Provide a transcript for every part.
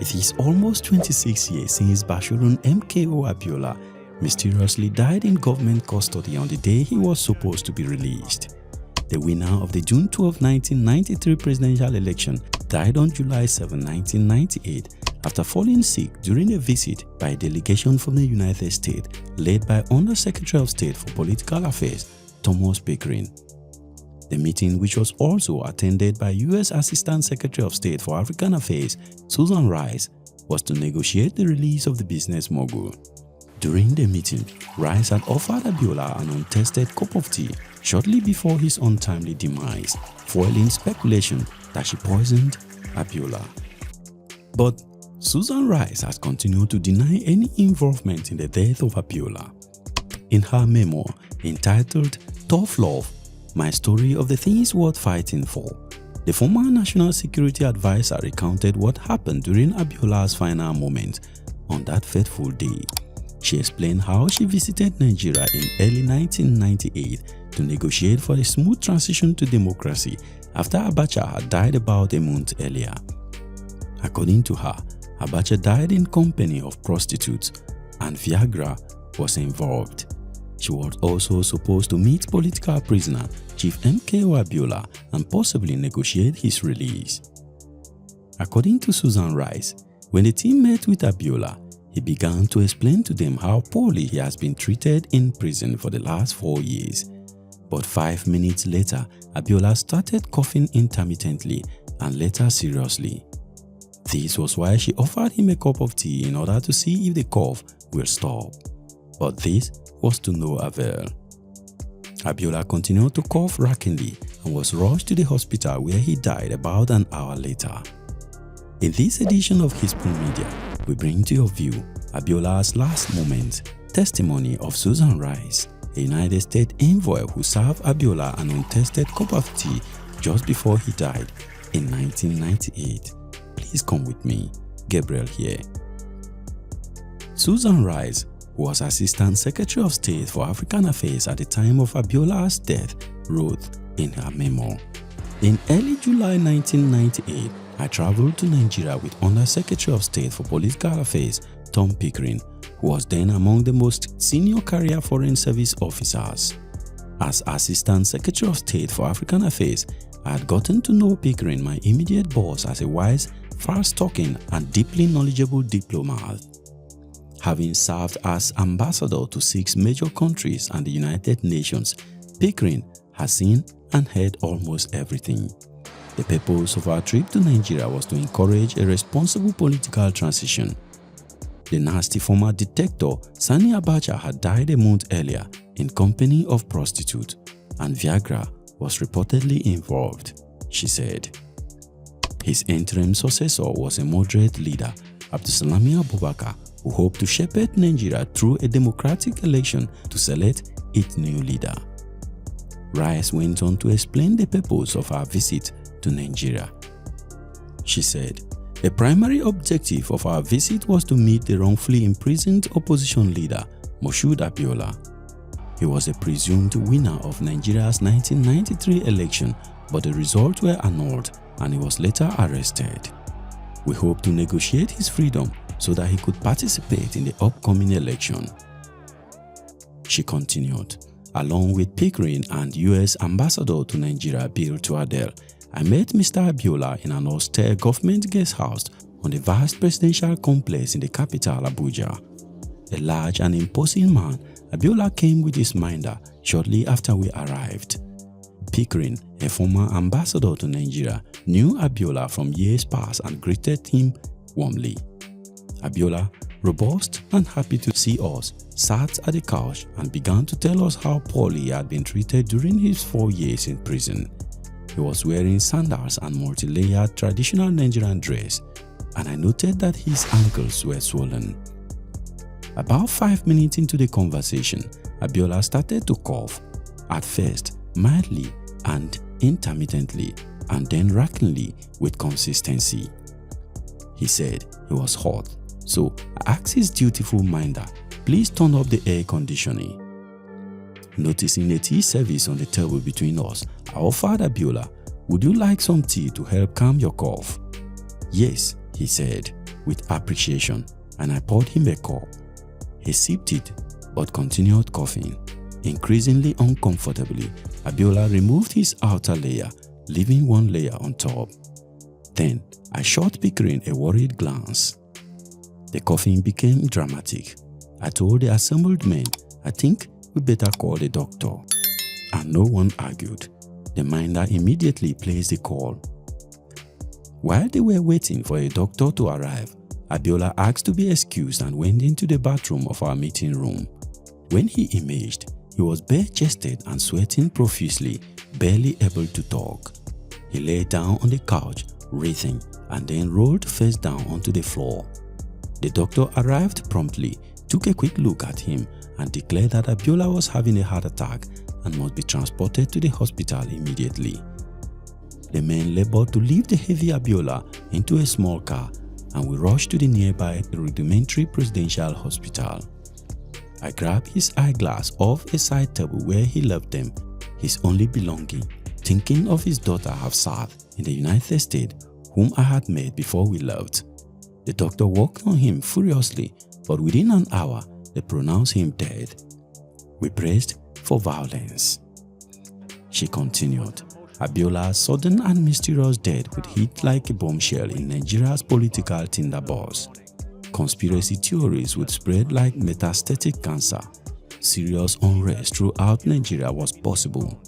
It is almost 26 years since Bashorun MKO Abiola mysteriously died in government custody on the day he was supposed to be released. The winner of the June 12, 1993 presidential election died on July 7, 1998 after falling sick during a visit by a delegation from the United States led by Under Secretary of State for Political Affairs Thomas Pickering. The meeting, which was also attended by U.S. Assistant Secretary of State for African Affairs Susan Rice, was to negotiate the release of the business mogul. During the meeting, Rice had offered Abiola an untested cup of tea shortly before his untimely demise, foiling speculation that she poisoned Abiola. But Susan Rice has continued to deny any involvement in the death of Abiola. In her memoir entitled Tough Love, My Story of the Things Worth Fighting For, the former National Security Advisor recounted what happened during Abiola's final moment on that fateful day. She explained how she visited Nigeria in early 1998 to negotiate for a smooth transition to democracy after Abacha had died about a month earlier. According to her, Abacha died in company of prostitutes and Viagra was involved. She was also supposed to meet political prisoner Chief MKO Abiola and possibly negotiate his release. According to Susan Rice, when the team met with Abiola, he began to explain to them how poorly he has been treated in prison for the last 4 years. But 5 minutes later, Abiola started coughing intermittently and later seriously. This was why she offered him a cup of tea in order to see if the cough will stop. But this was to no avail. Abiola continued to cough rackingly and was rushed to the hospital where he died about an hour later. In this edition of History Media, we bring to your view Abiola's last moment, testimony of Susan Rice, a United States envoy who served Abiola an untested cup of tea just before he died in 1998. Please come with me, Gabriel here. Susan Rice, who was Assistant Secretary of State for African Affairs at the time of Abiola's death, wrote in her memoir, "In early July 1998, I traveled to Nigeria with Under Secretary of State for Political Affairs Tom Pickering, who was then among the most senior career Foreign Service officers. As Assistant Secretary of State for African Affairs, I had gotten to know Pickering, my immediate boss, as a wise, fast-talking and deeply knowledgeable diplomat. Having served as ambassador to 6 major countries and the United Nations, Pickering has seen and heard almost everything. The purpose of our trip to Nigeria was to encourage a responsible political transition. The nasty former dictator Sani Abacha had died a month earlier in company of prostitutes, and Viagra was reportedly involved," she said. His interim successor was a moderate leader, Abdulsalami Abubakar, who hoped to shepherd Nigeria through a democratic election to select its new leader. Rice went on to explain the purpose of our visit to Nigeria. She said, "A primary objective of our visit was to meet the wrongfully imprisoned opposition leader, Moshood Abiola. He was a presumed winner of Nigeria's 1993 election, but the results were annulled and he was later arrested. We hope to negotiate his freedom so that he could participate in the upcoming election." She continued, "Along with Pickering and U.S. Ambassador to Nigeria Bill Tuadel, I met Mr. Abiola in an austere government guest house on the vast presidential complex in the capital, Abuja. A large and imposing man, Abiola came with his minder shortly after we arrived. Pickering, a former ambassador to Nigeria, knew Abiola from years past and greeted him warmly. Abiola, robust and happy to see us, sat at the couch and began to tell us how poorly he had been treated during his 4 years in prison. He was wearing sandals and multi-layered traditional Nigerian dress, and I noted that his ankles were swollen. About 5 minutes into the conversation, Abiola started to cough, at first mildly and intermittently, and then rackingly with consistency. He said he was hot, so I asked his dutiful minder, "Please turn up the air conditioning." Noticing a tea service on the table between us, I offered Abiola, "Would you like some tea to help calm your cough?" "Yes," he said, with appreciation and I poured him a cup. He sipped it but continued coughing. Increasingly uncomfortably, Abiola removed his outer layer, leaving one layer on top. Then I shot Pickering a worried glance. The coughing became dramatic. I told the assembled men, I think we better call the doctor. And no one argued. The minder immediately placed the call. While they were waiting for a doctor to arrive, Abiola asked to be excused and went into the bathroom of our meeting room. When he emerged, he was bare-chested and sweating profusely, barely able to talk. He lay down on the couch, writhing, and then rolled face down onto the floor. The doctor arrived promptly, took a quick look at him, and declared that Abiola was having a heart attack and must be transported to the hospital immediately. The men labored to lift the heavy Abiola into a small car, and we rushed to the nearby rudimentary presidential hospital. I grabbed his eyeglass off a side table where he left them, his only belonging, thinking of his daughter Hafsat in the United States, whom I had met before we left. The doctor worked on him furiously, but within an hour, they pronounced him dead. We braced for violence. She continued. Abiola's sudden and mysterious death would hit like a bombshell in Nigeria's political tinderbox. Conspiracy theories would spread like metastatic cancer. Serious unrest throughout Nigeria was possible.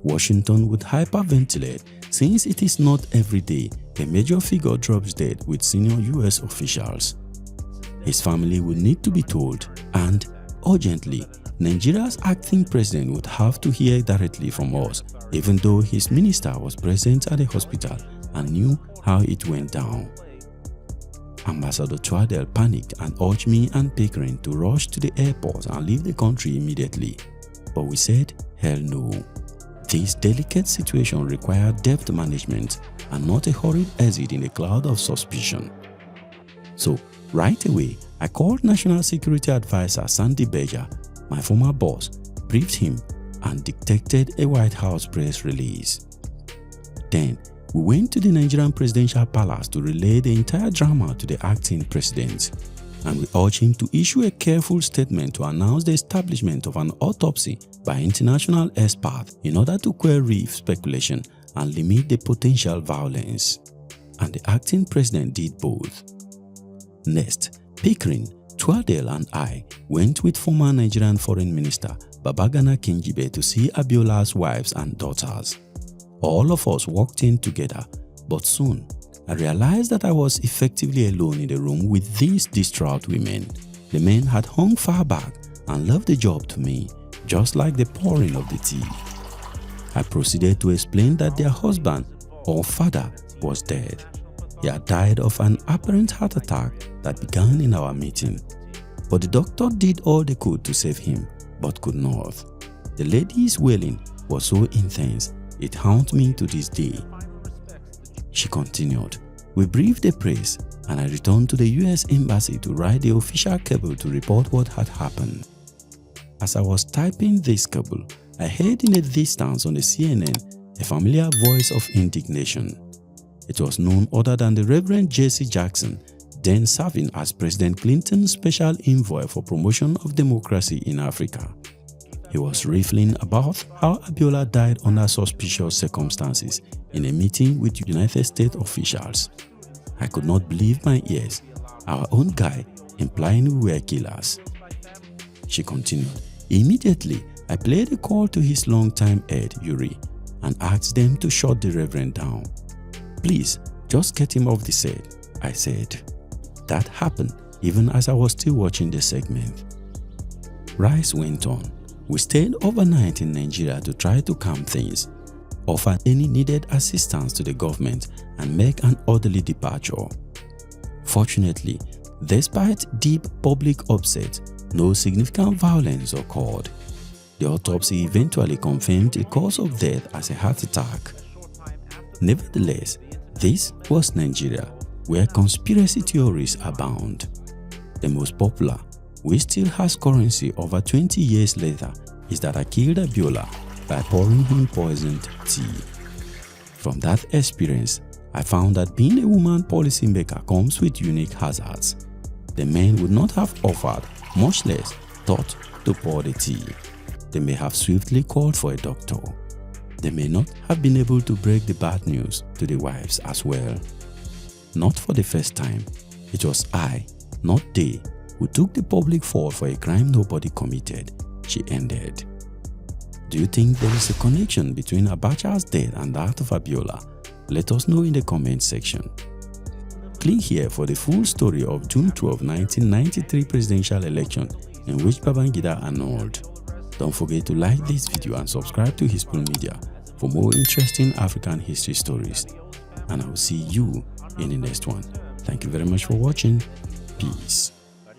Washington would hyperventilate since it is not every day a major figure drops dead with senior US officials. His family would need to be told, and urgently, Nigeria's acting president would have to hear directly from us, even though his minister was present at the hospital and knew how it went down. Ambassador Twadell panicked and urged me and Pickering to rush to the airport and leave the country immediately. But we said, hell no. This delicate situation required deft management and not a hurried exit in a cloud of suspicion. So, right away, I called National Security Advisor Sandy Beja, my former boss, briefed him and dictated a White House press release. Then, we went to the Nigerian Presidential Palace to relay the entire drama to the acting president, and we urged him to issue a careful statement to announce the establishment of an autopsy by international experts in order to quell reef speculation and limit the potential violence. And the acting president did both. Next, Pickering, Twadell and I went with former Nigerian Foreign Minister Babagana Kingibe to see Abiola's wives and daughters. All of us walked in together, but soon I realized that I was effectively alone in the room with these distraught women. The men had hung far back and left the job to me, just like the pouring of the tea. I proceeded to explain that their husband or father was dead. He had died of an apparent heart attack that began in our meeting. But the doctor did all they could to save him, but could not. The lady's wailing was so intense, it haunts me to this day. She continued. We briefed the press and I returned to the US Embassy to write the official cable to report what had happened. As I was typing this cable, I heard in the distance on the CNN a familiar voice of indignation. It was none other than the Reverend Jesse Jackson, then serving as President Clinton's special envoy for promotion of democracy in Africa. He was riffling about how Abiola died under suspicious circumstances in a meeting with United States officials. I could not believe my ears. Our own guy, implying we were killers. She continued. Immediately, I played a call to his longtime aide, Yuri, and asked them to shut the Reverend down. Please, just get him off the set, I said. That happened even as I was still watching the segment. Rice went on. We stayed overnight in Nigeria to try to calm things, offer any needed assistance to the government, and make an orderly departure. Fortunately, despite deep public upset, no significant violence occurred. The autopsy eventually confirmed the cause of death as a heart attack. Nevertheless, this was Nigeria, where conspiracy theories abound. The most popular, which still has currency over 20 years later, is that I killed Abiola by pouring him poisoned tea. From that experience, I found that being a woman policymaker comes with unique hazards. The men would not have offered, much less thought to pour the tea. They may have swiftly called for a doctor. They may not have been able to break the bad news to the wives as well. Not for the first time, it was I, not they, who took the public fall for a crime nobody committed, she ended. Do you think there is a connection between Abacha's death and that of Abiola? Let us know in the comment section. Click here for the full story of June 12, 1993 presidential election in which Babangida annulled. Don't forget to like this video and subscribe to Hispool Media for more interesting African history stories. And I will see you in the next one. Thank you very much for watching. Peace.